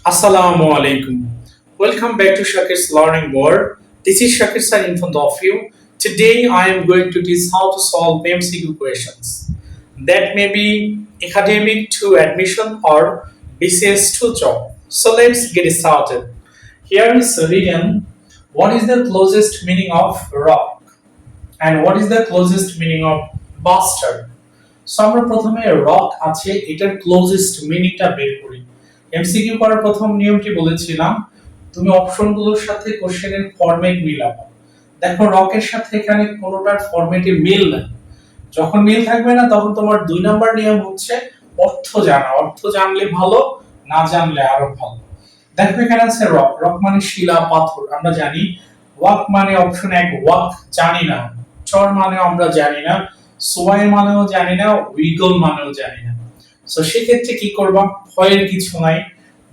Assalamu alaikum. Welcome back to Shakir's Learning World. This is Shakir sir in front of you. Today I am going to teach how to solve MCQ questions that may be academic to admission or BCS to job. So let's get started. Here is written what is the closest meaning of rock and what is the closest meaning of bastard. So আমরা প্রথমে rock আছে এটার closest মিনিংটা বের করি। MCQ করার প্রথম নিয়মটি বলেছিলাম তুমি অপশনগুলোর সাথে কোশ্চেনের ফরম্যাট মিলাবা। দেখো রকের সাথে এখানে কোনোটার ফরম্যাটে মিল নাই। যখন মিল থাকবে না তখন তোমার 2 নাম্বার নিয়ম হচ্ছে অর্থ জানা। অর্থ জানলে ভালো, না জানলে আরো ভালো। দেখো এখানে আছে রক। রক মানে শিলা, পাথর। আমরা জানি ওয়াক মানে অপশন 1 ওয়াক জানি না। চর মানে আমরা জানি না। সোয়াই মানেও জানি না, উইগল মানেও জানি না। সো সেক্ষেত্রে কি করবা? ভয়ের কিছু নাই।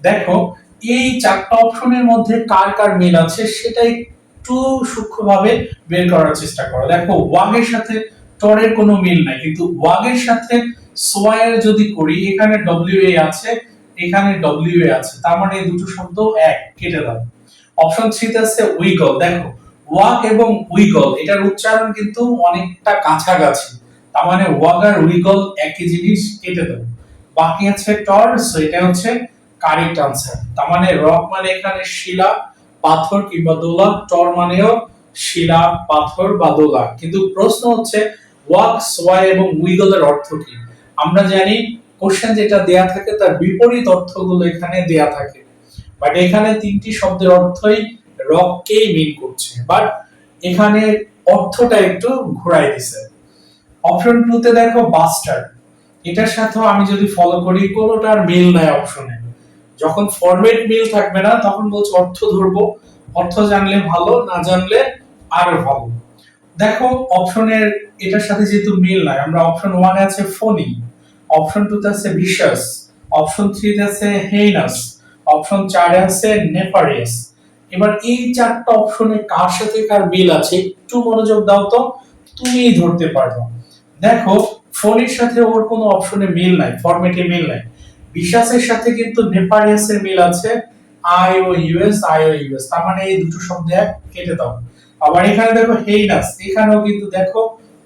দেখো এই চারটা অপশনের মধ্যে কার কার মিল আছে সেটা একটু সূক্ষ্মভাবে বের করার চেষ্টা করো। দেখো ওয়াগের সাথে টরের কোনো মিল নাই, কিন্তু ওয়াগের সাথে সোয়াইয়ের যদি করি এখানে ডব্লিউ এ আছে, এখানে ডব্লিউ এ আছে, তার মানে এই দুটো শব্দ এক, কেটে দাও। অপশন 3 তে আছে উইগল। দেখো ওয়াক এবং উইগল এটার উচ্চারণ কিন্তু অনেকটা কাছাকাছি, তার মানে ওয়াক আর উইগল একই জিনিস, কেটে দাও। বাকি আছে টর, সো এটা হচ্ছে কারেক্ট আনসার। তার মানে রক মানে এখানে শিলা, পাথর কিংবা দোলা, টর মানেও শিলা, পাথর বা দোলা। কিন্তু প্রশ্ন হচ্ছে ওয়াক, সোয়াই এবং উইগলের অর্থ কি? আমরা জানি কোশ্চেন যেটা দেয়া থাকে তার বিপরীত অর্থগুলো এখানে দেয়া থাকে, বাট এখানে তিনটি শব্দের অর্থই রককেই মিন করছে, বাট এখানে অর্থটা একটু ঘোরাই দিছে। অপশন 2 তে দেখো বাস্টার্ড, এটার সাথে আমি যদি ফলো করি কোনোটার মিল নাই অপশনে। যখন ফরম্যাট মিল থাকবে না তখন বলছে অর্থ ধরবো, অর্থ জানলে ভালো, না জানলে আরো ভালো। দেখো অপশনের এটার সাথে যেহেতু মিল নাই, আমরা অপশন 1 এ আছে ফনি, অপশন 2 তে আছে ভিশাস, অপশন 3 তে আছে হেইনাস, অপশন 4 এ আছে নেফারিয়াস। এবার এই চারটা অপশনে কার সাথে কার মিল আছে একটু মনোযোগ দাও তো, তুমিই ধরতে পারবে। দেখো ফোনের সাথে ওর কোনো অপশনে মিল নাই, ফরম্যাটে মিল নাই। বিশ্বাসের সাথে কিন্তু নেফারিয়াসের মিল আছে, I O US, I O US, তার মানে এই দুটো শব্দ এক, কেটে দাও। আবার এখানে দেখো হেইনাস, এখানেও কিন্তু দেখো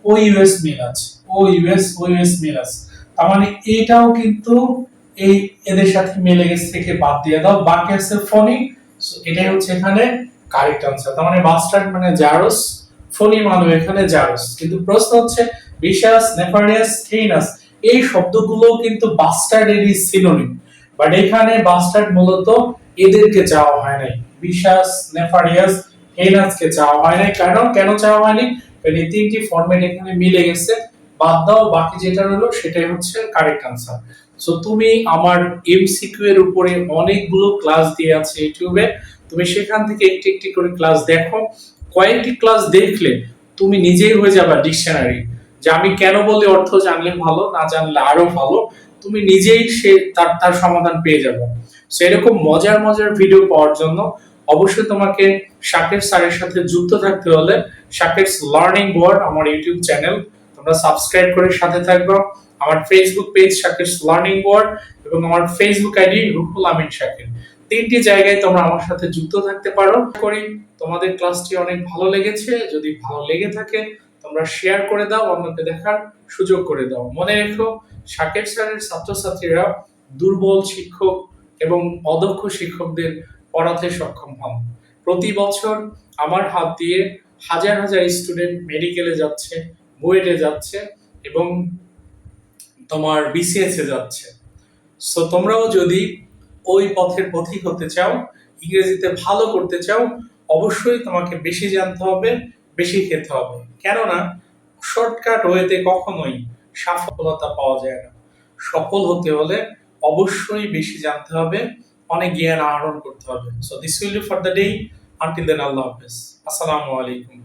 ও ইউএস মিল আছে, ও ইউএস, ও ইউএস মিল আছে, তার মানে এটাও কিন্তু এই এদের সাথে মিলে গেছে, থেকে বাদ দিয়ে দাও। বাকি আছে ফনি, সো এটাই হচ্ছে এখানে কারেক্ট আনসার। তার মানে বাস্টার্ড মানে জারস, ফনি মানে এখানে জারস। কিন্তু প্রশ্ন হচ্ছে বিশ্বাস, নেফারিয়াস, হেইনাস এই শব্দগুলো কিন্তু বাস্টার্ডেরই সিনোনিম, বাট এখানে বাস্টার্ড মূলত এদেরকে চাওয়া হয় নাই, বিশ্বাস, নেফারিয়াস, হেইনাসকে চাওয়া হয় নাই। কেন চাওয়া হয়নি? কারণ এই তিনটি ফরম্যাট এখানে মিলে গেছে। বাদ দাও, বাকি যেটা রইলো সেটাই হচ্ছে কারেক্ট আনসার। সো তুমি আমার এমসিকিউ এর উপরে অনেকগুলো ক্লাস দিয়ে আছে ইউটিউবে, তুমি সেখান থেকে একটি একটি করে ক্লাস দেখো। কয়েকটি ক্লাস দেখলে তুমি নিজেই হয়ে যাবে ডিকশনারি, যে আমি কেন বলি অর্থ জানলে ভালো, না জানলে আরো ভালো। তুমি নিজেই সে তার সমাধান পেয়ে যাবে। সো এরকম মজার মজার ভিডিও পাওয়ার জন্য অবশ্যই তোমাকে শাকির স্যারের সাথে যুক্ত থাকতে হলে শাকিরস লার্নিং ওয়ার্ল্ড আমার ইউটিউব চ্যানেল তোমরা সাবস্ক্রাইব করে সাথে থাকবে। আমার ফেসবুক পেজ শাকিরস লার্নিং ওয়ার্ল্ড এবং আমার ফেসবুক আইডি রুহুল আমিন শাকির, তিনটি জায়গায় তোমরা আমার সাথে যুক্ত থাকতে পারো। করি তোমাদের ক্লাসটি অনেক ভালো লেগেছে। যদি ভালো লেগে থাকে তোমরা শেয়ার করে দাও, অন্যকে দেখার সুযোগ করে দাও। মনে রেখো শাকির স্যারের ছাত্রছাত্রীরা দুর্বল শিক্ষক এবং অদক্ষ শিক্ষকদের পড়াতে সক্ষম হন। প্রতি বছর আমার হাত দিয়ে হাজার হাজার স্টুডেন্ট মেডিকেলে যাচ্ছে, বুয়েটে যাচ্ছে এবং তোমার বিসিএস এ যাচ্ছে। সো তোমরাও যদি ওই পথের পথিক হতে চাও, ইংরেজিতে ভালো করতে চাও, অবশ্যই তোমাকে বেশি জানতে হবে, বেশি খেতে হবে। কেননা শর্টকাট ওয়েতে কখনোই সফলতা পাওয়া যায় না। সফল হতে হলে অবশ্যই বেশি জানতে হবে, অনেক জ্ঞান আহরণ করতে হবে। So this will be for the day, until then আল্লাহ হাফেজ, আসসালামু আলাইকুম।